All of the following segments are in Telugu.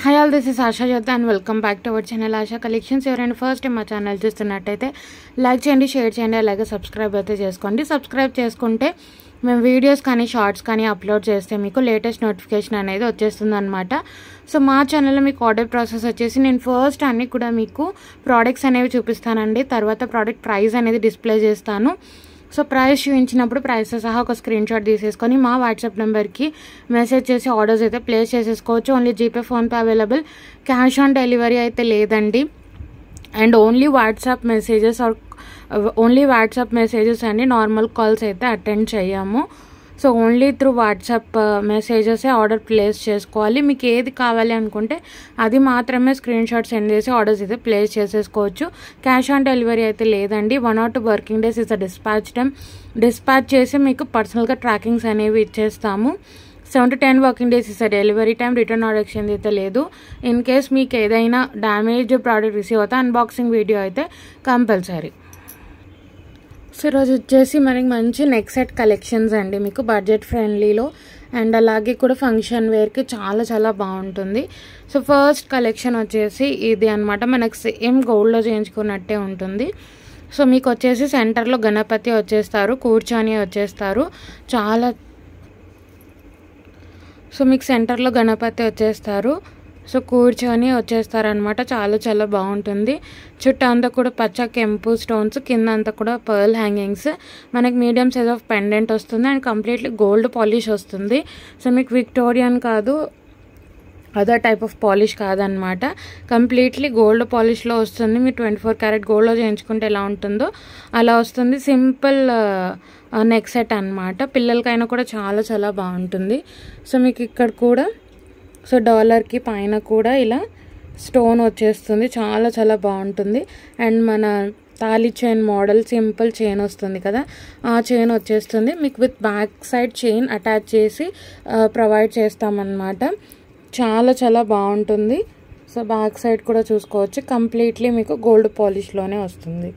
Hi all, this is Asha Jyoti and welcome back to our channel Asha collections. ఎవరైనా ఫస్ట్ టైం మా ఛానల్ చూస్తున్నట్టయితే లైక్ చేయండి, షేర్ చేయండి, అలాగే సబ్స్క్రైబ్ అయితే చేసుకోండి. సబ్స్క్రైబ్ చేసుకుంటే మేము వీడియోస్ కానీ షార్ట్స్ కానీ అప్లోడ్ చేస్తే మీకు లేటెస్ట్ నోటిఫికేషన్ అనేది వచ్చేస్తుంది అనమాట. సో మా ఛానల్లో మీకు ఆర్డర్ ప్రాసెస్ వచ్చేసి నేను ఫస్ట్ అన్నీ కూడా మీకు ప్రోడక్ట్స్ అనేవి చూపిస్తానండి. తర్వాత ప్రోడక్ట్ ప్రైస్ అనేది డిస్ప్లే చేస్తాను. సో ప్రైస్ చూపించినప్పుడు ప్రైస్తో సహా ఒక స్క్రీన్ షాట్ తీసేసుకొని మా వాట్సాప్ నెంబర్కి మెసేజ్ చేసి ఆర్డర్స్ అయితే ప్లేస్ చేసేసుకోవచ్చు. Only GPay, PhonePe available, cash on delivery అయితే లేదండి. అండ్ ఓన్లీ వాట్సాప్ మెసేజెస్ అండి, నార్మల్ కాల్స్ అయితే అటెండ్ చేయము. సో ఓన్లీ త్రూ వాట్సాప్ మెసేజెసే ఆర్డర్ ప్లేస్ చేసుకోవాలి. మీకు ఏది కావాలి అనుకుంటే అది మాత్రమే స్క్రీన్ షాట్ సెండ్ చేసి ఆర్డర్స్ అయితే ప్లేస్ చేసేసుకోవచ్చు. క్యాష్ ఆన్ డెలివరీ అయితే లేదండి. 1 or 2 working days is dispatch time. Dispatch చేసి మీకు పర్సనల్గా ట్రాకింగ్స్ అనేవి ఇచ్చేస్తాము. 7 to 10 working days is delivery time. Return order exchange అయితే లేదు. ఇన్ కేస్ మీకు ఏదైనా డ్యామేజ్ ప్రోడక్ట్ రిసీవ్ అవుతా అన్బాక్సింగ్ వీడియో అయితే కంపల్సరీ. సో ఈరోజు వచ్చేసి మనకి మంచి నెక్ సెట్ కలెక్షన్స్ అండి, మీకు బడ్జెట్ ఫ్రెండ్లీలో అండ్ అలాగే కూడా ఫంక్షన్ వేర్కి చాలా చాలా బాగుంటుంది. సో ఫస్ట్ కలెక్షన్ వచ్చేసి ఇది అనమాట. మనకు సేమ్ గోల్డ్లో చేయించుకున్నట్టే ఉంటుంది. సో మీకు వచ్చేసి సెంటర్లో గణపతి వచ్చేస్తారు, కూర్చొని వచ్చేస్తారు. సో మీకు సెంటర్లో గణపతి వచ్చేస్తారు, సో కూర్చొని వచ్చేస్తారనమాట. చాలా చాలా బాగుంటుంది. చుట్టూ అంతా కూడా పచ్చ కెంపు స్టోన్స్, కింద అంతా కూడా పర్ల్ హ్యాంగింగ్స్. మనకి మీడియం సైజ్ ఆఫ్ పెండెంట్ వస్తుంది అండ్ కంప్లీట్లీ గోల్డ్ పాలిష్ వస్తుంది. సో మీకు విక్టోరియన్ కాదు, అదర్ టైప్ ఆఫ్ పాలిష్ కాదనమాట, కంప్లీట్లీ గోల్డ్ పాలిష్లో వస్తుంది. మీరు 24 క్యారెట్ గోల్డ్లో చేయించుకుంటే ఎలా ఉంటుందో అలా వస్తుంది. సింపుల్ నెక్ సెట్ అనమాట. పిల్లలకైనా కూడా చాలా చాలా బాగుంటుంది. సో మీకు ఇక్కడ కూడా సో డాలర్కి పైన కూడా ఇలా స్టోన్ వచ్చేస్తుంది, చాలా చాలా బాగుంటుంది. అండ్ మన తాళి చైన్ మోడల్ సింపుల్ చైన్ వస్తుంది కదా, ఆ చైన్ వచ్చేస్తుంది. మీకు with back side chain attach చేసి ప్రొవైడ్ చేస్తామన్నమాట. చాలా చాలా బాగుంటుంది. సో బ్యాక్ సైడ్ కూడా చూసుకోవచ్చు, కంప్లీట్లీ మీకు గోల్డ్ పాలిష్లోనే వస్తుంది.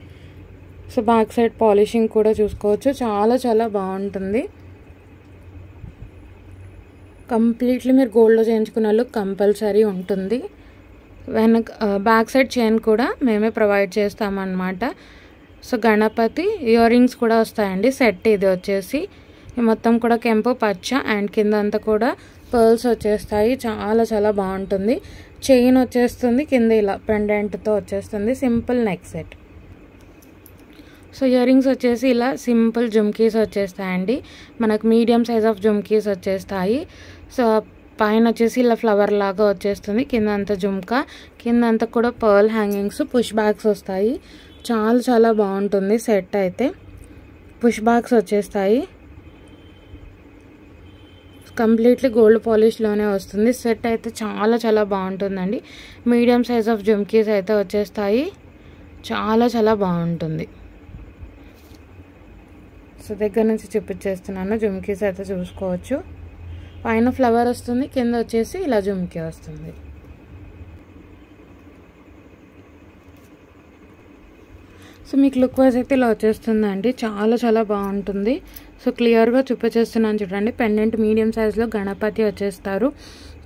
సో బ్యాక్ సైడ్ పాలిషింగ్ కూడా చూసుకోవచ్చు, చాలా చాలా బాగుంటుంది. కంప్లీట్లీ మీరు గోల్డ్లో చేయించుకున్న లుక్ కంపల్సరీ ఉంటుంది. వెనక బ్యాక్ సైడ్ చైన్ కూడా మేమే ప్రొవైడ్ చేస్తామన్నమాట. సో గణపతి ఇయర్ రింగ్స్ కూడా వస్తాయండి సెట్. ఇది వచ్చేసి మొత్తం కూడా కెంపు పచ్చ అండ్ కింద అంతా కూడా పర్ల్స్ వచ్చేస్తాయి. చాలా చాలా బాగుంటుంది. చైన్ వచ్చేస్తుంది, కింద ఇలా పెండెంట్తో వచ్చేస్తుంది. Simple neck set. So ear rings వచ్చేసి ఇలా సింపుల్ జుమ్కీస్ వచ్చేస్తాయండి. మనకు మీడియం సైజ్ ఆఫ్ జుమ్కీస్ వచ్చేస్తాయి. సో పైన వచ్చేసి ఇలా ఫ్లవర్ లాగా వచ్చేస్తుంది, కింద అంతా జుమ్కా, కింద అంతా కూడా పర్ల్ హ్యాంగింగ్స్, పుష్ బ్యాగ్స్ వస్తాయి. చాలా చాలా బాగుంటుంది సెట్ అయితే. పుష్ బ్యాగ్స్ వచ్చేస్తాయి, కంప్లీట్లీ గోల్డ్ పాలిష్లోనే వస్తుంది. సెట్ అయితే చాలా చాలా బాగుంటుందండి. మీడియం సైజ్ ఆఫ్ జుమ్కీస్ అయితే వచ్చేస్తాయి. చాలా చాలా బాగుంటుంది. సో దగ్గర నుంచి చూపించేస్తున్నాను. జుమ్కీస్ అయితే చూసుకోవచ్చు. పైన ఫ్లవర్ వస్తుంది, కింద వచ్చేసి ఇలా జుమ్కీ వస్తుంది. సో మీకు లుక్ వైజ్ అయితే ఇలా వచ్చేస్తుందండి. చాలా చాలా బాగుంటుంది. సో క్లియర్గా చూపించేస్తున్నాను చూడండి. పెండెంట్ మీడియం సైజ్లో గణపతి వచ్చేస్తారు.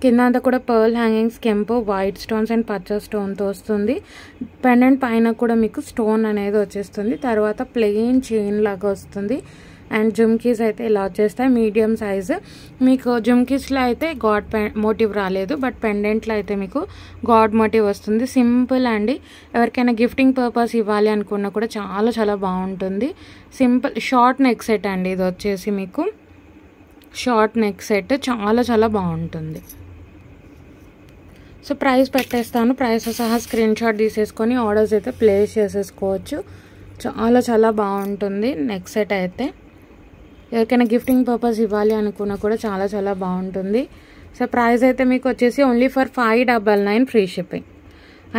కింద అంతా కూడా పర్ల్ హ్యాంగింగ్స్, కెంపు, వైట్ స్టోన్స్ అండ్ పచ్చ స్టోన్తో వస్తుంది. పెండెంట్ పైన కూడా మీకు స్టోన్ అనేది వచ్చేస్తుంది. తర్వాత ప్లెయిన్ చైన్ లాగా వస్తుంది. అండ్ జుమ్కీస్ అయితే ఇలా వచ్చేస్తాయి మీడియం సైజు. మీకు జుమ్కీస్లో అయితే గాడ్ మోటివ్ రాలేదు, బట్ పెండెంట్లో అయితే మీకు గాడ్ మోటివ్ వస్తుంది. సింపుల్ అండి. ఎవరికైనా గిఫ్టింగ్ పర్పస్ ఇవ్వాలి అనుకున్నా కూడా చాలా చాలా బాగుంటుంది. సింపుల్ షార్ట్ నెక్ సెట్ అండి. ఇది వచ్చేసి మీకు షార్ట్ నెక్ సెట్, చాలా చాలా బాగుంటుంది. సో ప్రైస్ పెట్టేస్తాను. ప్రైస్ సహా స్క్రీన్ షాట్ తీసేసుకొని ఆర్డర్స్ అయితే ప్లేస్ చేసేసుకోవచ్చు. చాలా చాలా బాగుంటుంది నెక్ సెట్ అయితే. ఎవరికైనా గిఫ్టింగ్ పర్పస్ ఇవ్వాలి అనుకున్నా కూడా చాలా చాలా బాగుంటుంది. సో ప్రైస్ అయితే మీకు వచ్చేసి ఓన్లీ ఫర్ 599 ఫ్రీ షిప్పింగ్.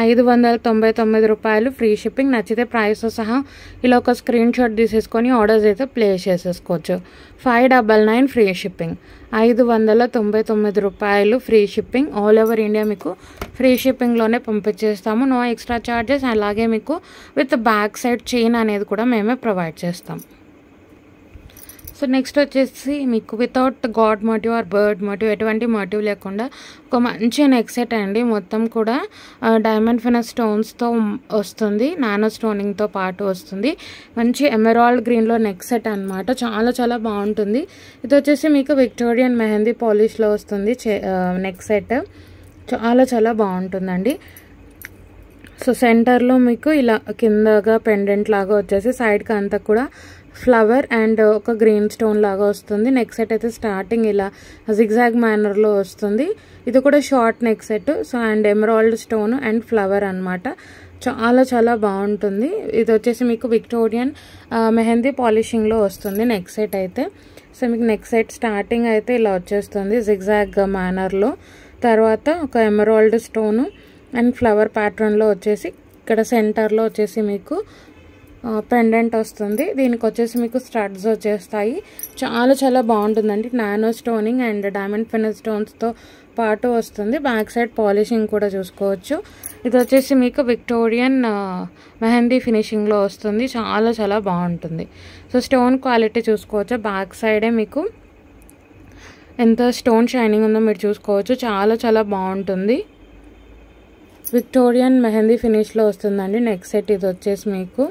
599 రూపాయలు ఫ్రీ షిప్పింగ్. నచ్చితే ప్రైస్తో సహా ఇలా ఒక స్క్రీన్ షాట్ తీసేసుకొని ఆర్డర్స్ అయితే ప్లేస్ చేసేసుకోవచ్చు. 599 ఫ్రీ షిప్పింగ్. 599 రూపాయలు free shipping. All over India మీకు ఫ్రీ షిప్పింగ్లోనే పంపించేస్తాము. No extra charges. అలాగే మీకు విత్ బ్యాక్ సైడ్ చైన్ అనేది కూడా మేమే ప్రొవైడ్ చేస్తాం. సో నెక్స్ట్ వచ్చేసి మీకు without god motive or bird motive ఎటువంటి మోటివ్ లేకుండా ఒక మంచి నెక్ సెట్ అండి. మొత్తం కూడా డైమండ్ ఫినిష్ స్టోన్స్తో వస్తుంది, నానో స్టోనింగ్తో పాటు వస్తుంది. మంచి ఎమరాల్డ్ గ్రీన్లో నెక్ సెట్ అనమాట. చాలా చాలా బాగుంటుంది. ఇది వచ్చేసి మీకు విక్టోరియన్ మెహందీ పాలిష్లో వస్తుంది నెక్ సెట్. చాలా చాలా బాగుంటుందండి. సో సెంటర్లో మీకు ఇలా కిందగా పెండెంట్ లాగా వచ్చేసి సైడ్కి అంతా కూడా ఫ్లవర్ అండ్ ఒక గ్రీన్ స్టోన్ లాగా వస్తుంది. నెక్ సెట్ అయితే స్టార్టింగ్ ఇలా జిగ్జాగ్ మేనర్లో వస్తుంది. ఇది కూడా short neck set. So and emerald stone and flower అనమాట. చాలా చాలా బాగుంటుంది. ఇది వచ్చేసి మీకు విక్టోరియన్ మెహందీ పాలిషింగ్లో వస్తుంది నెక్ సెట్ అయితే. సో మీకు నెక్ సెట్ స్టార్టింగ్ అయితే ఇలా వచ్చేస్తుంది జిగ్జాగ్ మేనర్లో. తర్వాత ఒక ఎమరాల్డ్ స్టోను అండ్ ఫ్లవర్ ప్యాటర్న్లో వచ్చేసి ఇక్కడ సెంటర్లో వచ్చేసి మీకు పెండెంట్ వస్తుంది. దీనికి వచ్చేసి మీకు స్టడ్స్ వచ్చేస్తాయి. చాలా చాలా బాగుంటుందండి. Nano stoning and diamond finish స్టోన్స్తో పాటు వస్తుంది. బ్యాక్ సైడ్ పాలిషింగ్ కూడా చూసుకోవచ్చు. ఇది వచ్చేసి మీకు విక్టోరియన్ మెహందీ ఫినిషింగ్లో వస్తుంది. చాలా చాలా బాగుంటుంది. సో స్టోన్ క్వాలిటీ చూసుకోవచ్చు. బ్యాక్ సైడే మీకు ఎంత స్టోన్ షైనింగ్ ఉందో మీరు చూసుకోవచ్చు. చాలా చాలా బాగుంటుంది. విక్టోరియన్ మెహందీ ఫినిష్లో వస్తుందండి నెక్ సెట్. ఇది వచ్చేసి మీకు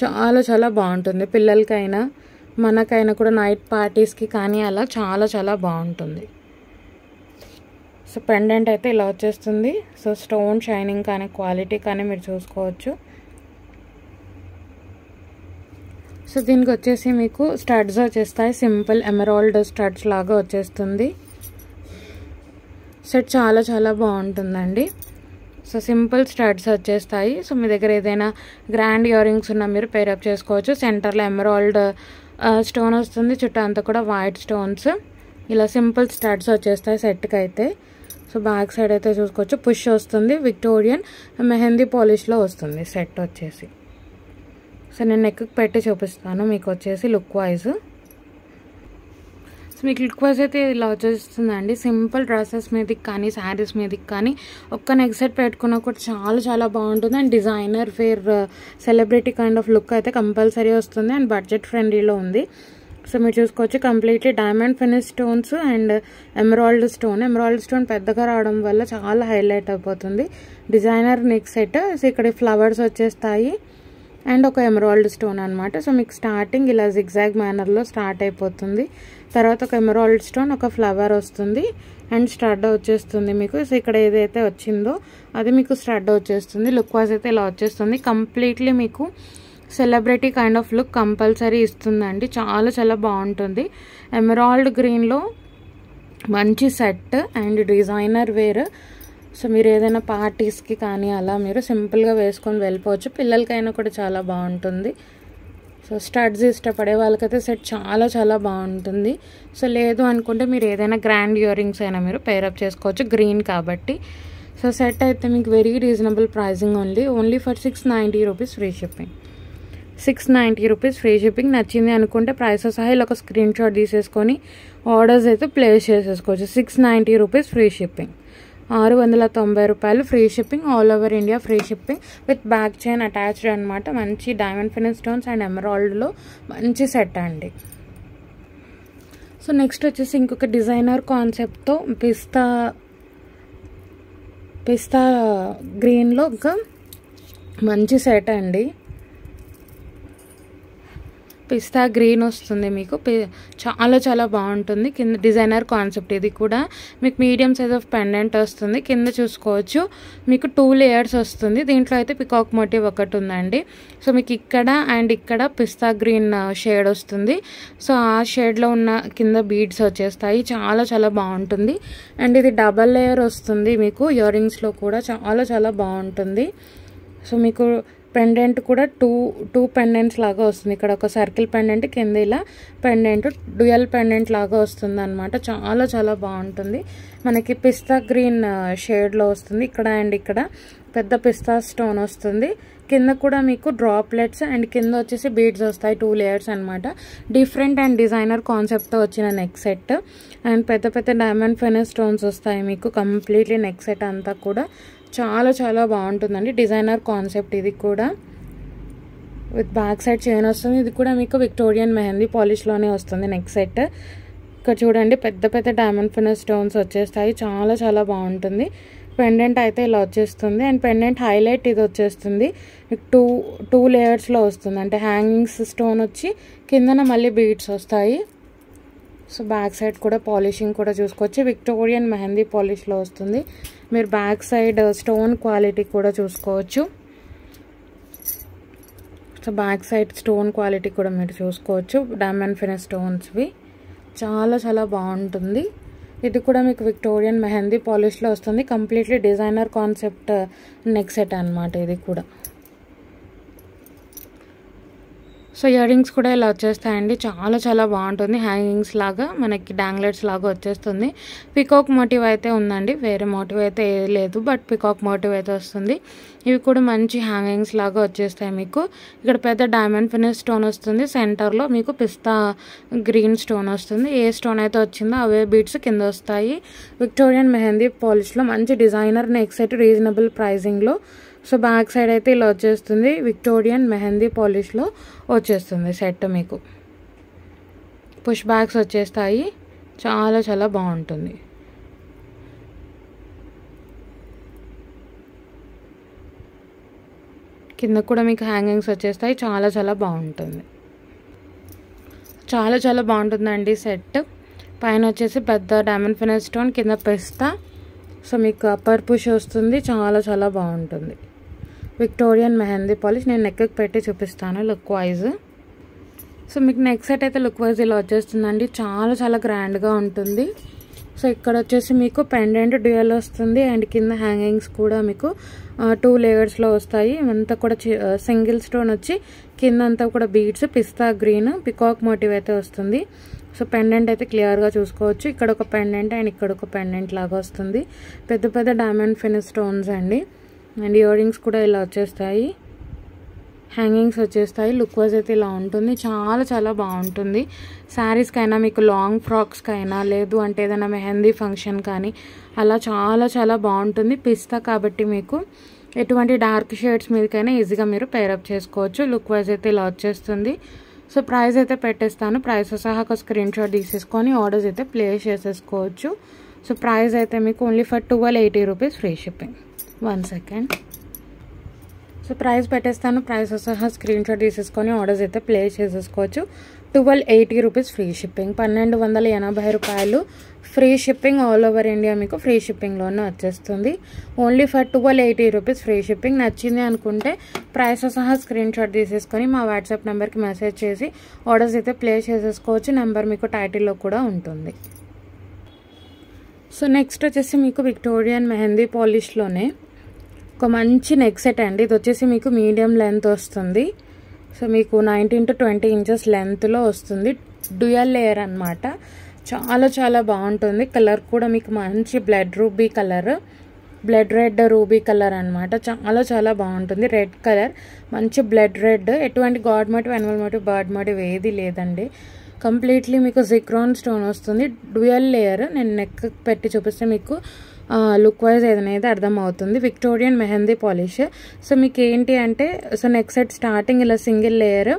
చాలా చాలా బాగుంటుంది. పిల్లలకైనా మనకైనా కూడా నైట్ పార్టీస్కి కానీ అలా చాలా చాలా బాగుంటుంది. సో పెండెంట్ అయితే ఇలా వచ్చేస్తుంది. సో స్టోన్ షైనింగ్ కానీ క్వాలిటీ కానీ మీరు చూసుకోవచ్చు. సో దీనికి వచ్చేసి మీకు స్టడ్స్ వచ్చేస్తాయి. సింపుల్ ఎమరాల్డ్ స్టడ్స్ లాగా వచ్చేస్తుంది. సెట్ చాలా చాలా బాగుంటుందండి. సో సింపుల్ స్టడ్స్ వచ్చేస్తాయి. సో మీ దగ్గర ఏదైనా గ్రాండ్ ఇయర్ రింగ్స్ ఉన్నా మీరు పేరప్ చేసుకోవచ్చు. సెంటర్లో ఎమరాల్డ్ స్టోన్ వస్తుంది, చుట్టూ అంతా కూడా వైట్ స్టోన్స్. ఇలా సింపుల్ స్టడ్స్ వచ్చేస్తాయి సెట్కి అయితే. సో బ్యాక్ సైడ్ అయితే చూసుకోవచ్చు పుష్ వస్తుంది. విక్టోరియన్ మెహందీ పాలిష్లో వస్తుంది సెట్ వచ్చేసి. సో నేను నెక్కి పెట్టి చూపిస్తాను మీకు వచ్చేసి లుక్ వైజ్. సో మీకు లుక్ వైజ్ అయితే ఇలా వచ్చేస్తుందండి. సింపుల్ డ్రెస్సెస్ మీదకి కానీ శారీస్ మీదకి కానీ ఒక్క నెక్ సెట్ పెట్టుకున్నా కూడా చాలా చాలా బాగుంటుంది. And designer wear celebrity kind of look అయితే కంపల్సరీ వస్తుంది. అండ్ బడ్జెట్ ఫ్రెండ్లీలో ఉంది. సో మీరు చూసుకోవచ్చు completely diamond finish stones and emerald stone పెద్దగా రావడం వల్ల చాలా హైలైట్ అయిపోతుంది. Designer neck set. సో ఇక్కడ ఫ్లవర్స్ వచ్చేస్తాయి అండ్ ఒక ఎమరాల్డ్ స్టోన్ అనమాట. సో మీకు స్టార్టింగ్ ఇలా జిగ్జాగ్ మేనర్లో స్టార్ట్ అయిపోతుంది. తర్వాత ఒక ఎమరాల్డ్ స్టోన్, ఒక ఫ్లవర్ వస్తుంది అండ్ స్టడ్ వచ్చేస్తుంది మీకు. సో ఇక్కడ ఏదైతే వచ్చిందో అది మీకు స్టడ్ వచ్చేస్తుంది. లుక్ వైజ్ అయితే ఇలా వచ్చేస్తుంది. కంప్లీట్లీ మీకు celebrity kind of look compulsory ఇస్తుందండి. చాలా చాలా బాగుంటుంది. ఎమరాల్డ్ గ్రీన్లో మంచి set and designer wear. So మీరు ఏదైనా పార్టీస్కి కానీ అలా మీరు సింపుల్గా వేసుకొని వెళ్ళిపోవచ్చు. పిల్లలకైనా కూడా చాలా బాగుంటుంది. సో స్టడ్స్ ఇష్టపడే వాళ్ళకైతే సెట్ చాలా చాలా బాగుంటుంది. సో లేదు అనుకుంటే మీరు ఏదైనా గ్రాండ్ ఇయర్ రింగ్స్ అయినా మీరు పేరప్ చేసుకోవచ్చు గ్రీన్ కాబట్టి. సో సెట్ అయితే మీకు very reasonable pricing only for 690 rupees free shipping. 690 rupees free shipping. నచ్చింది అనుకుంటే ప్రైస్ సహా ఇలా ఒక స్క్రీన్ షాట్ తీసేసుకొని ఆర్డర్స్ అయితే ప్లేస్ చేసేసుకోవచ్చు. 690 రూపీస్ ఫ్రీ షిప్పింగ్. 690 రూపాయలు free shipping. All over India free shipping with back chain attached అనమాట. మంచి డైమండ్ ఫినిష్ స్టోన్స్ అండ్ ఎమరాల్డ్లో మంచి సెట్ అండి. సో నెక్స్ట్ వచ్చేసి ఇంకొక డిజైనర్ కాన్సెప్ట్తో పిస్తా గ్రీన్లో ఒక మంచి సెట్ అండి. పిస్తా గ్రీన్ వస్తుంది మీకు. చాలా చాలా బాగుంటుంది. కింద డిజైనర్ కాన్సెప్ట్. ఇది కూడా మీకు మీడియం సైజ్ ఆఫ్ పెండెంట్ వస్తుంది. కింద చూసుకోవచ్చు మీకు 2 లేయర్స్ వస్తుంది. దీంట్లో అయితే పికాక్ మోటివ్ ఒకటి ఉందండి. సో మీకు ఇక్కడ అండ్ ఇక్కడ పిస్తా గ్రీన్ షేడ్ వస్తుంది. సో ఆ షేడ్లో ఉన్న కింద బీడ్స్ వచ్చేస్తాయి. చాలా చాలా బాగుంటుంది. అండ్ ఇది డబల్ లేయర్ వస్తుంది మీకు. ఇయర్ రింగ్స్లో కూడా చాలా చాలా బాగుంటుంది. సో మీకు పెండెంట్ కూడా టూ పెండెంట్స్ లాగా వస్తుంది. ఇక్కడ ఒక సర్కిల్ పెండెంట్, కింద ఇలా పెండెంట్ డ్యూయల్ పెండెంట్ లాగా వస్తుంది అనమాట. చాలా చాలా బాగుంటుంది. మనకి పిస్తా గ్రీన్ షేడ్లో వస్తుంది. ఇక్కడ అండ్ ఇక్కడ పెద్ద పిస్తా స్టోన్ వస్తుంది. కింద కూడా మీకు డ్రాప్లెట్స్ అండ్ కింద వచ్చేసి బీడ్స్ వస్తాయి. 2 లేయర్స్ అనమాట. డిఫరెంట్ అండ్ డిజైనర్ కాన్సెప్ట్తో వచ్చిన నెక్ సెట్. అండ్ పెద్ద పెద్ద డైమండ్ ఫినిష్ స్టోన్స్ వస్తాయి మీకు. కంప్లీట్లీ నెక్ సెట్ అంతా కూడా చాలా చాలా బాగుంటుందండి. డిజైనర్ కాన్సెప్ట్ ఇది కూడా. విత్ బ్యాక్ సైడ్ చైన్ వస్తుంది. ఇది కూడా మీకు విక్టోరియన్ మెహందీ పాలిష్లోనే వస్తుంది. నెక్ సెట్ ఇక్కడ చూడండి, పెద్ద పెద్ద డైమండ్ ఫినిష్ స్టోన్స్ వచ్చేస్తాయి. చాలా చాలా బాగుంటుంది. పెండెంట్ అయితే ఇలా వచ్చేస్తుంది. అండ్ పెండెంట్ హైలైట్ ఇది వచ్చేస్తుంది. టూ లేయర్స్లో వస్తుంది. అంటే హ్యాంగింగ్స్ స్టోన్ వచ్చి కిందన మళ్ళీ బీడ్స్ వస్తాయి. సో బ్యాక్ సైడ్ కూడా పాలిషింగ్ కూడా చూసుకోవచ్చు. విక్టోరియన్ మెహందీ పాలిష్లో వస్తుంది. మీరు బ్యాక్ సైడ్ స్టోన్ క్వాలిటీ కూడా చూసుకోవచ్చు. So back side stone quality కూడా మీరు చూసుకోవచ్చు. డైమండ్ ఫినిష్ స్టోన్స్వి చాలా చాలా బాగుంటుంది. ఇది కూడా మీకు విక్టోరియన్ మెహందీ పాలిష్లో వస్తుంది. Completely designer concept neck set అనమాట ఇది కూడా. సో ఇయర్ రింగ్స్ కూడా ఇలా వచ్చేస్తాయండి. చాలా చాలా బాగుంటుంది. హ్యాంగింగ్స్ లాగా మనకి డాంగ్లెట్స్ లాగా వచ్చేస్తుంది. పికాక్ మోటివ్ అయితే ఉందండి, వేరే మోటివ్ అయితే లేదు, బట్ పికాక్ మోటివ్ అయితే వస్తుంది. ఇవి కూడా మంచి హ్యాంగింగ్స్ లాగా వచ్చేస్తాయి మీకు. ఇక్కడ పెద్ద డైమండ్ ఫినిష్ స్టోన్ వస్తుంది. సెంటర్లో మీకు పిస్తా గ్రీన్ స్టోన్ వస్తుంది. ఏ స్టోన్ అయితే వచ్చిందో అవే బీడ్స్ కింద వస్తాయి. విక్టోరియన్ మెహందీ పాలిష్లో మంచి డిజైనర్ నెక్ సెట్ రీజనబుల్ ప్రైజింగ్లో. సో బ్యాక్ సైడ్ అయితే ఇలా వచ్చేస్తుంది. విక్టోరియన్ మెహందీ పాలిష్లో వచ్చేస్తుంది సెట్ మీకు. పుష్ బ్యాగ్స్ వచ్చేస్తాయి. చాలా చాలా బాగుంటుంది. కింద కూడా మీకు హ్యాంగింగ్స్ వచ్చేస్తాయి. చాలా చాలా బాగుంటుంది. చాలా చాలా బాగుంటుందండి సెట్. పైన వచ్చేసి పెద్ద డైమండ్ ఫినిష్ స్టోన్, కింద పిస్తా. సో మీకు అప్పర్ పుష్ వస్తుంది. చాలా చాలా బాగుంటుంది. విక్టోరియన్ మెహందీ పాలిష్ నేను నెక్కి పెట్టి చూపిస్తాను లుక్ వైజ్. సో మీకు నెక్ సెట్ అయితే లుక్ వైజ్ ఇలా వచ్చేస్తుందండి. చాలా చాలా గ్రాండ్గా ఉంటుంది. సో ఇక్కడ వచ్చేసి మీకు పెండెంట్ డ్యూయల్ వస్తుంది. అండ్ కింద హ్యాంగింగ్స్ కూడా మీకు 2 లేయర్స్లో వస్తాయి. అంతా కూడా సింగిల్ స్టోన్ వచ్చి కింద అంతా కూడా బీడ్స్ పిస్తా గ్రీన్ పికాక్ మోటివ్ అయితే వస్తుంది. సో పెండెంట్ అయితే క్లియర్గా చూసుకోవచ్చు. ఇక్కడ ఒక పెండెంట్ అండ్ ఇక్కడ ఒక పెండెంట్ లాగా వస్తుంది. పెద్ద పెద్ద డైమండ్ ఫినిష్ స్టోన్స్ అండి. అండ్ ఇయర్ రింగ్స్ కూడా ఇలా వచ్చేస్తాయి. హ్యాంగింగ్స్ వచ్చేస్తాయి. లుక్ వైజ్ అయితే ఇలా ఉంటుంది. చాలా చాలా బాగుంటుంది. శారీస్కైనా మీకు లాంగ్ ఫ్రాక్స్కైనా లేదు అంటే ఏదైనా మెహందీ ఫంక్షన్ కానీ అలా చాలా చాలా బాగుంటుంది. పిస్తా కాబట్టి మీకు ఎటువంటి డార్క్ షేడ్స్ మీదకైనా ఈజీగా మీరు పేరప్ చేసుకోవచ్చు. లుక్ వైజ్ అయితే ఇలా వచ్చేస్తుంది. సో ప్రైస్ అయితే పెట్టేస్తాను. ప్రైస్ సహా ఒక స్క్రీన్ షాట్ తీసేసుకొని ఆర్డర్స్ అయితే ప్లేస్ చేసేసుకోవచ్చు. సో ప్రైస్ అయితే మీకు only for 1280 rupees free shipping. 1 second. So price పెట్టేస్తాను. ప్రైస్ సహా స్క్రీన్ షాట్ తీసేసుకొని ఆర్డర్స్ అయితే ప్లేస్ చేసేసుకోవచ్చు. 1280 రూపీస్ ఫ్రీ షిప్పింగ్. 1280 రూపాయలు free shipping. All over India మీకు ఫ్రీ షిప్పింగ్లోనే వచ్చేస్తుంది. Only for 1280 rupees free shipping. నచ్చింది అనుకుంటే ప్రైస్ సహా స్క్రీన్ షాట్ తీసేసుకొని మా వాట్సాప్ నెంబర్కి మెసేజ్ చేసి ఆర్డర్స్ అయితే ప్లేస్ చేసేసుకోవచ్చు. నెంబర్ మీకు టైటిల్లో కూడా ఉంటుంది. సో నెక్స్ట్ వచ్చేసి మీకు విక్టోరియన్ మెహందీ పాలిష్లోనే ఒక మంచి నెక్ సెట్ అండి. ఇది వచ్చేసి మీకు మీడియం లెంత్ వస్తుంది. సో మీకు 19 to 20 ఇంచెస్ లెంత్లో వస్తుంది. డ్యూయల్ లేయర్ అనమాట. చాలా చాలా బాగుంటుంది. కలర్ కూడా మీకు మంచి బ్లడ్ రెడ్ రూబీ కలర్ అనమాట. చాలా చాలా బాగుంటుంది. రెడ్ కలర్ మంచి బ్లడ్ రెడ్. ఎటువంటి god motif, animal motif, bird motif ఏది లేదండి. కంప్లీట్లీ మీకు జిక్రాన్ స్టోన్ వస్తుంది. Dual layer. నేను నెక్ పెట్టి చూపిస్తే మీకు లుక్ వైజ్ ఏదైతే అర్థమవుతుంది. Victorian mehndi polish. సో మీకు ఏంటి అంటే సో నెక్ సెట్ స్టార్టింగ్ ఇలా సింగిల్ లేయర్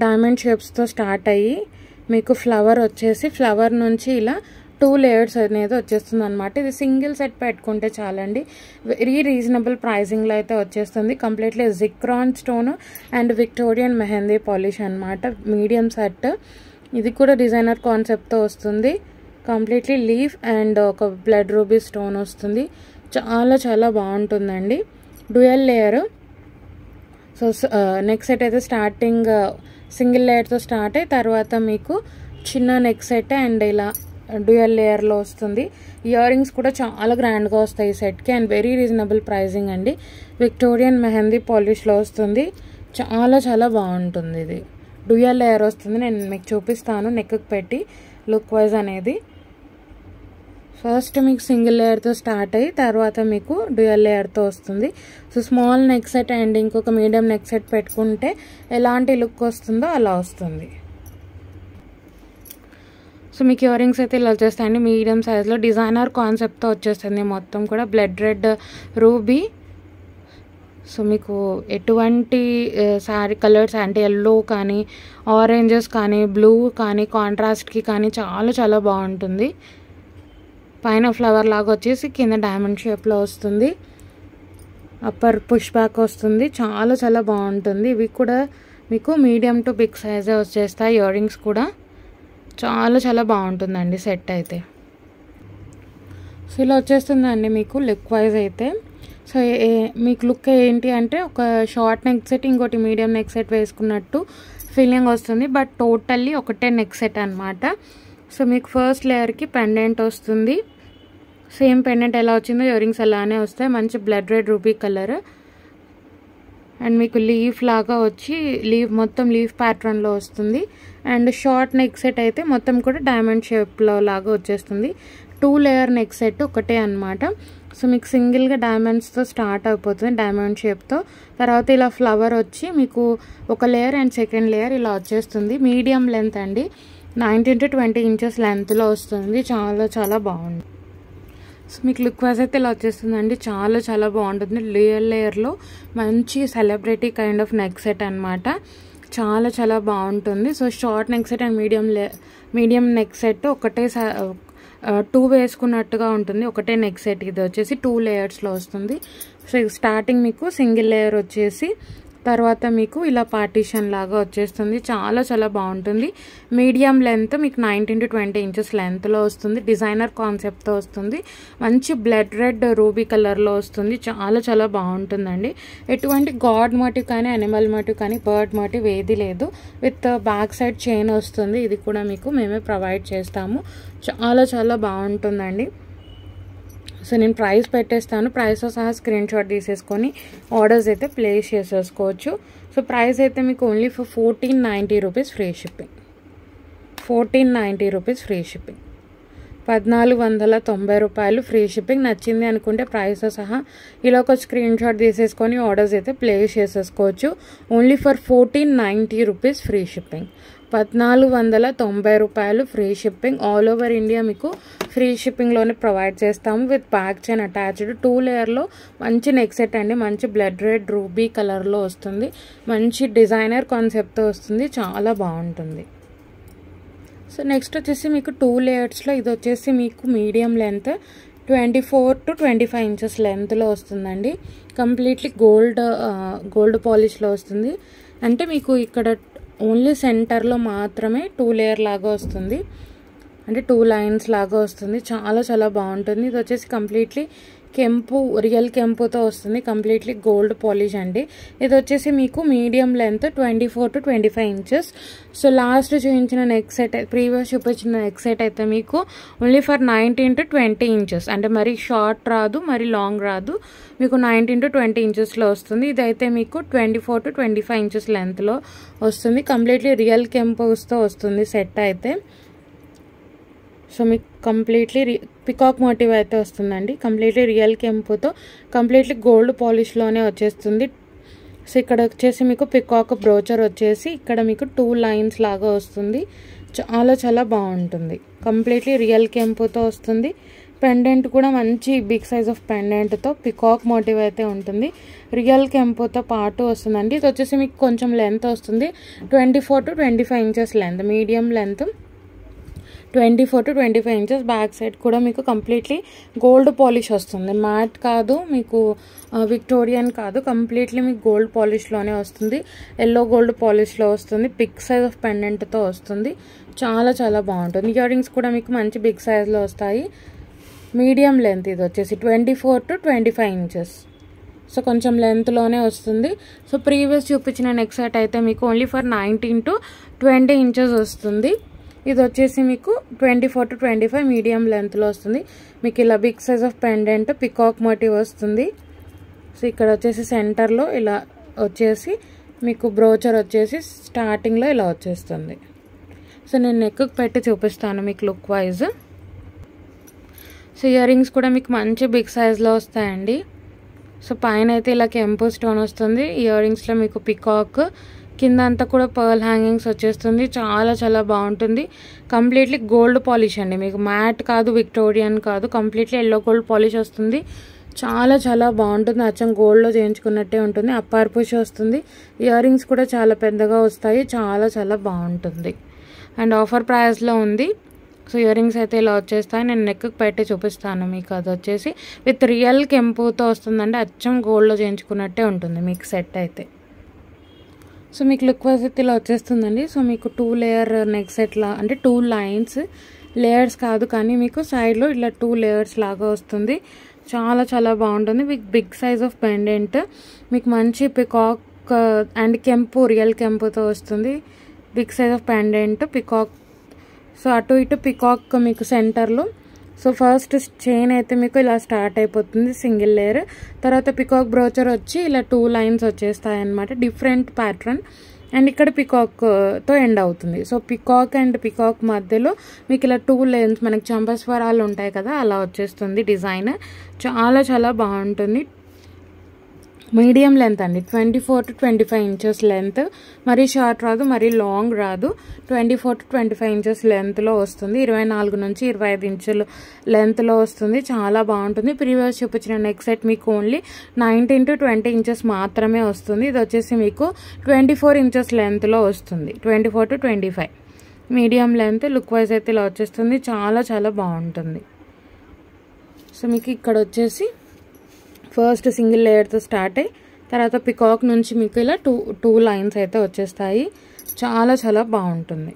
డైమండ్ షేప్స్తో స్టార్ట్ అయ్యి మీకు ఫ్లవర్ వచ్చేసి ఫ్లవర్ నుంచి ఇలా 2 లేయర్స్ అనేది వచ్చేస్తుంది అనమాట. ఇది సింగిల్ సెట్ పెట్టుకుంటే చాలండి. వెరీ రీజనబుల్ ప్రైజింగ్లో అయితే వచ్చేస్తుంది. Completely zircon stone and Victorian mehndi polish అనమాట. Medium set. ఇది కూడా డిజైనర్ కాన్సెప్ట్తో వస్తుంది. కంప్లీట్లీ లీఫ్ అండ్ ఒక బ్లడ్ రూబీ స్టోన్ వస్తుంది. చాలా చాలా బాగుంటుందండి. Dual layer. So neck set అయితే స్టార్టింగ్ సింగిల్ లేయర్తో స్టార్ట్ అయ్యి తర్వాత మీకు చిన్న నెక్ సెట్ అండ్ ఇలా డ్యూయల్ లేయర్లో వస్తుంది. ఇయర్ రింగ్స్ కూడా చాలా గ్రాండ్గా వస్తాయి ఈ సెట్కి అండ్ వెరీ రీజనబుల్ ప్రైజింగ్ అండి. విక్టోరియన్ మెహందీ పాలిష్లో వస్తుంది. చాలా చాలా బాగుంటుంది. ఇది డ్యూయల్ లేయర్ వస్తుంది. నేను మీకు చూపిస్తాను నెక్కి పెట్టి లుక్ వైజ్ అనేది. ఫస్ట్ మీకు సింగిల్ లేయర్తో స్టార్ట్ అయ్యి తర్వాత మీకు డ్యూయల్ లేయర్తో వస్తుంది. So small neck set and ఇంకొక మీడియం నెక్ సెట్ పెట్టుకుంటే ఎలాంటి లుక్ వస్తుందో అలా వస్తుంది. సో మీకు ఇయర్ రింగ్స్ అయితే ఇలా వచ్చేస్తాయండి. మీడియం సైజ్లో డిజైనర్ కాన్సెప్ట్తో వచ్చేస్తుంది. మొత్తం కూడా బ్లడ్ రెడ్ రూబీ. సో మీకు ఎటువంటి శారీ కలర్స్ అంటే ఎల్లో కానీ, ఆరెంజెస్ కానీ, బ్లూ కానీ, కాంట్రాస్ట్కి కానీ చాలా చాలా బాగుంటుంది. పైన ఫ్లవర్ లాగా వచ్చేసి కింద డైమండ్ షేప్లో వస్తుంది. అప్పర్ పుష్ బ్యాక్ వస్తుంది. చాలా చాలా బాగుంటుంది. ఇవి కూడా మీకు మీడియం టు బిగ్ సైజే వచ్చేస్తాయి. ఇయర్ రింగ్స్ కూడా చాలా చాలా బాగుంటుందండి సెట్ అయితే. సో ఇలా వచ్చేస్తుందండి మీకు లుక్ వైజ్ అయితే. సో మీకు లుక్ ఏంటి అంటే ఒక షార్ట్ నెక్ సెట్ ఇంకోటి మీడియం నెక్ సెట్ వేసుకున్నట్టు ఫీలింగ్ వస్తుంది. బట్ టోటల్లీ ఒకటే నెక్ సెట్ అనమాట. సో మీకు ఫస్ట్ లేయర్కి పెండెంట్ వస్తుంది. సేమ్ పెండెంట్ ఎలా వచ్చిందో ఇయర్ రింగ్స్ అలానే వస్తాయి. మంచి blood red ruby colour and మీకు లీఫ్ లాగా వచ్చి మొత్తం లీఫ్ ప్యాటర్న్లో వస్తుంది. అండ్ షార్ట్ నెక్ సెట్ అయితే మొత్తం కూడా డైమండ్ షేప్లో లాగా వచ్చేస్తుంది. 2 లేయర్ నెక్ సెట్ ఒకటే అనమాట. సో మీకు సింగిల్గా డైమండ్స్తో స్టార్ట్ అయిపోతుంది డైమండ్ షేప్తో. తర్వాత ఇలా ఫ్లవర్ వచ్చి మీకు ఒక లేయర్ అండ్ సెకండ్ లేయర్ ఇలా వచ్చేస్తుంది. మీడియం లెంత్ అండి, 19 to 20 ఇంచెస్ లెంత్లో వస్తుంది. చాలా చాలా బాగుంది. సో మీకు లుక్ వైజ్ అయితే ఇలా వచ్చేస్తుందండి. చాలా చాలా బాగుంటుంది. లేయర్లో మంచి celebrity kind of neck set అనమాట. చాలా చాలా బాగుంటుంది. So short neck set and medium neck set ఒకటే 2 వేసుకున్నట్టుగా ఉంటుంది. ఒకటే నెక్ సెట్. ఇది వచ్చేసి 2 లేయర్స్లో వస్తుంది. సో స్టార్టింగ్ మీకు సింగిల్ లేయర్ వచ్చేసి తర్వాత మీకు ఇలా పార్టీషన్ లాగా వచ్చేస్తుంది. చాలా చాలా బాగుంటుంది. మీడియం లెంత్ మీకు 19 to 20 ఇంచెస్ లెంత్లో వస్తుంది. డిజైనర్ కాన్సెప్ట్తో వస్తుంది. మంచి బ్లడ్ రెడ్ రూబీ కలర్లో వస్తుంది. చాలా చాలా బాగుంటుందండి. ఎటువంటి గాడ్ మోటివ్ కానీ, అనిమల్ మోటివ్ కానీ, బర్డ్ మోటివ్ ఏది లేదు. విత్ బ్యాక్ సైడ్ చైన్ వస్తుంది. ఇది కూడా మీకు మేమే ప్రొవైడ్ చేస్తాము. చాలా చాలా బాగుంటుందండి. సో నేను ప్రైస్ పెట్టేస్తాను. ప్రైస్తో సహా స్క్రీన్ షాట్ తీసేసుకొని ఆర్డర్స్ అయితే ప్లేస్ చేసేసుకోవచ్చు. సో ప్రైస్ అయితే మీకు only for 1490 rupees free shipping. 1490 rupees free shipping. 1490 రూపాయలు ఫ్రీ షిప్పింగ్. నచ్చింది అనుకుంటే ప్రైస్తో సహా ఇలా ఒక స్క్రీన్ షాట్ తీసేసుకొని ఆర్డర్స్ అయితే ప్లేస్ చేసేసుకోవచ్చు. Only for 1490 rupees free shipping. 1490 రూపాయలు free shipping. All over India మీకు ఫ్రీ షిప్పింగ్లోనే ప్రొవైడ్ చేస్తాము. With back chain attached. 2 లేయర్లో మంచి నెక్ సెట్ అండి. మంచి బ్లడ్ రెడ్ రూబీ కలర్లో వస్తుంది. మంచి డిజైనర్ కాన్సెప్ట్తో వస్తుంది. చాలా బాగుంటుంది. సో నెక్స్ట్ వచ్చేసి మీకు 2 లేయర్స్లో ఇది వచ్చేసి మీకు మీడియం లెంత్ 24 to 25 ఇంచెస్ లెంత్లో వస్తుందండి. కంప్లీట్లీ గోల్డ్ పాలిష్లో వస్తుంది. అంటే మీకు ఇక్కడ ఓన్లీ సెంటర్లో మాత్రమే 2 లేయర్ లాగా వస్తుంది. అంటే 2 లైన్స్ లాగా వస్తుంది. చాలా చాలా బాగుంటుంది. ఇది వచ్చేసి కంప్లీట్లీ రియల్ కెంపుతో వస్తుంది. కంప్లీట్లీ గోల్డ్ పాలిష్ అండి. ఇది వచ్చేసి మీకు medium length 24 to 25 inches. So last చూపించిన నెక్ సెట్, ప్రీవియస్ చూపించిన నెక్ సెట్ అయితే మీకు ఓన్లీ ఫర్ 19 to 20 ఇంచెస్. అంటే మరి షార్ట్ రాదు, మరి లాంగ్ రాదు. మీకు 19 to 20 ఇంచెస్లో వస్తుంది. ఇదైతే మీకు 24 to 25 ఇంచెస్ లెంత్లో వస్తుంది. కంప్లీట్లీ రియల్ కెంపుస్తో వస్తుంది సెట్ అయితే. సో మీకు కంప్లీట్లీ పికాక్ మోటివ్ అయితే వస్తుందండి. కంప్లీట్లీ రియల్ కెంపుతో కంప్లీట్లీ గోల్డ్ పాలిష్లోనే వచ్చేస్తుంది. సో ఇక్కడ వచ్చేసి మీకు పికాక్ బ్రోచర్ వచ్చేసి ఇక్కడ మీకు 2 లైన్స్ లాగా వస్తుంది. చాలా చాలా బాగుంటుంది. కంప్లీట్లీ రియల్ కెంపుతో వస్తుంది. పెండెంట్ కూడా మంచి బిగ్ సైజ్ ఆఫ్ పెండెంట్తో పికాక్ మోటివ్ అయితే ఉంటుంది. రియల్ కెంపుతో పాటు వస్తుందండి. ఇది వచ్చేసి మీకు కొంచెం లెంత్ వస్తుంది. 24 to 25 inches length. Medium length 24 to 25 inches. Back side కూడా మీకు కంప్లీట్లీ గోల్డ్ పాలిష్ వస్తుంది. మ్యాట్ కాదు, మీకు విక్టోరియన్ కాదు. కంప్లీట్లీ మీకు గోల్డ్ పాలిష్లోనే వస్తుంది. ఎల్లో గోల్డ్ పాలిష్లో వస్తుంది. బిగ్ సైజ్ ఆఫ్ పెండెంట్తో వస్తుంది. చాలా చాలా బాగుంటుంది. ఇయర్ రింగ్స్ కూడా మీకు మంచి బిగ్ సైజ్లో వస్తాయి. మీడియం లెంత్ ఇది వచ్చేసి 24 to 25 ఇంచెస్. సో కొంచెం లెంత్లోనే వస్తుంది. సో ప్రీవియస్ చూపించిన నెక్ సెట్ అయితే మీకు ఓన్లీ ఫర్ 19 to 20 ఇంచెస్ వస్తుంది. ఇది వచ్చేసి మీకు 24 to 25 మీడియం లెంత్లో వస్తుంది. మీకు ఇలా big size of pendant peacock motif వస్తుంది. సో ఇక్కడ వచ్చేసి సెంటర్లో ఇలా వచ్చేసి మీకు బ్రోచర్ వచ్చేసి స్టార్టింగ్లో ఇలా వచ్చేస్తుంది. సో నేను నెక్కు పెట్టి చూపిస్తాను మీకు look wise. So ear rings కూడా మీకు మంచి బిగ్ సైజ్లో వస్తాయండి. సో పైన అయితే ఇలా కెంపు స్టోన్ వస్తుంది. ఇయర్ రింగ్స్లో మీకు పికాక్, కింద అంతా కూడా పర్ల్ హ్యాంగింగ్స్ వచ్చేస్తుంది. చాలా చాలా బాగుంటుంది. కంప్లీట్లీ గోల్డ్ పాలిష్ అండి. మీకు మ్యాట్ కాదు, విక్టోరియన్ కాదు. కంప్లీట్లీ ఎల్లో గోల్డ్ పాలిష్ వస్తుంది. చాలా చాలా బాగుంటుంది. అచ్చం గోల్డ్లో చేయించుకున్నట్టే ఉంటుంది. అప్పర్ పుష్ వస్తుంది. ఇయర్ రింగ్స్ కూడా చాలా పెద్దగా వస్తాయి. చాలా చాలా బాగుంటుంది అండ్ ఆఫర్ ప్రైస్లో ఉంది. సో ఇయర్ రింగ్స్ అయితే ఇలా వచ్చేస్తాయి. నేను నెక్కి పెట్టి చూపిస్తాను మీకు. అది వచ్చేసి విత్ రియల్ కెంపుతో వస్తుందండి. అచ్చం గోల్డ్లో చేయించుకున్నట్టే ఉంటుంది మీకు సెట్ అయితే. సో మీకు లుక్ వైజ్ అయితే ఇలా వచ్చేస్తుందండి. సో మీకు 2 లేయర్ నెక్ సెట్లా అంటే 2 లైన్స్, లేయర్స్ కాదు కానీ మీకు సైడ్లో ఇలా 2 లేయర్స్ లాగా వస్తుంది. చాలా చాలా బాగుంటుంది. మీకు బిగ్ సైజ్ ఆఫ్ పెండెంట్, మీకు మంచి పికాక్ అండ్ కెంపు, రియల్ కెంపుతో వస్తుంది. Big size of pendant peacock. So అటు ఇటు పికాక్ మీకు సెంటర్లో. సో ఫస్ట్ చైన్ అయితే మీకు ఇలా స్టార్ట్ అయిపోతుంది సింగిల్ లేయర్. తర్వాత పికాక్ బ్రోచర్ వచ్చి ఇలా 2 లైన్స్ వచ్చేస్తాయి అన్నమాట. డిఫరెంట్ ప్యాటర్న్ అండ్ ఇక్కడ పికాక్తో ఎండ్ అవుతుంది. సో పికాక్ అండ్ పికాక్ మధ్యలో మీకు ఇలా 2 లైన్స్ మనకి చంపస్వరాలు ఉంటాయి కదా, అలా వచ్చేస్తుంది డిజైన్. చాలా చాలా బాగుంటుంది. మీడియం లెంత్ అండి. 24 to 25 ఇంచెస్ లెంత్. మరీ షార్ట్ రాదు, మరీ లాంగ్ రాదు. 24 to 25 ఇంచెస్ లెంత్లో వస్తుంది. 24 నుంచి 25 ఇంచులు లెంత్లో వస్తుంది. చాలా బాగుంటుంది. ప్రీవియస్ చూపించిన నెక్ సెట్ మీకు ఓన్లీ 19 to 20 ఇంచెస్ మాత్రమే వస్తుంది. ఇది వచ్చేసి మీకు 24 ఇంచెస్ లెంత్లో వస్తుంది. 24 to 25 medium length. Look wise అయితే ఇలా వచ్చేస్తుంది. చాలా చాలా బాగుంటుంది. సో మీకు ఇక్కడ వచ్చేసి ఫస్ట్ సింగిల్ లేయర్తో స్టార్ట్ అయ్యి తర్వాత పికాక్ నుంచి మీకు ఇలా 2 లైన్స్ అయితే వచ్చేస్తాయి. చాలా చాలా బాగుంటుంది.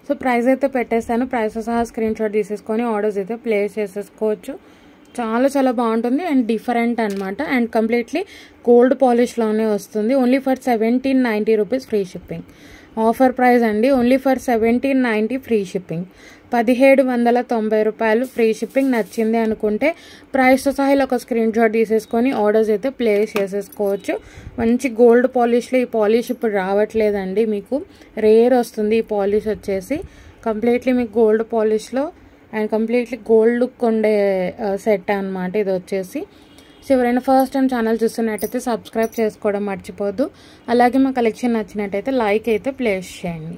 సో ప్రైస్ అయితే పెట్టేస్తాను. ప్రైస్ సహా స్క్రీన్ షాట్ తీసేసుకొని ఆర్డర్స్ అయితే ప్లేస్ చేసేసుకోవచ్చు. చాలా చాలా బాగుంటుంది అండ్ డిఫరెంట్ అనమాట. అండ్ కంప్లీట్లీ గోల్డ్ పాలిష్లోనే వస్తుంది. Only for 1790 rupees free shipping. Offer price అండి. Only for 1790 free shipping. 1790 రూపాయలు ఫ్రీ షిప్పింగ్. నచ్చింది అనుకుంటే ప్రైస్తో సహా ఇలా ఒక స్క్రీన్ షాట్ తీసేసుకొని ఆర్డర్స్ అయితే ప్లేస్ చేసేసుకోవచ్చు. మంచి గోల్డ్ పాలిష్లో ఈ పాలిష్ ఇప్పుడు రావట్లేదండి. మీకు రేర్ వస్తుంది ఈ పాలిష్ వచ్చేసి. కంప్లీట్లీ మీకు గోల్డ్ పాలిష్లో అండ్ కంప్లీట్లీ గోల్డ్ లుక్ ఉండే సెట్ అనమాట ఇది వచ్చేసి. సో ఎవరైనా ఫస్ట్ టైం ఛానల్ చూస్తున్నట్టయితే సబ్స్క్రైబ్ చేసుకోవడం మర్చిపోద్దు. అలాగే మా కలెక్షన్ నచ్చినట్టయితే లైక్ అయితే ప్లేస్ చేయండి.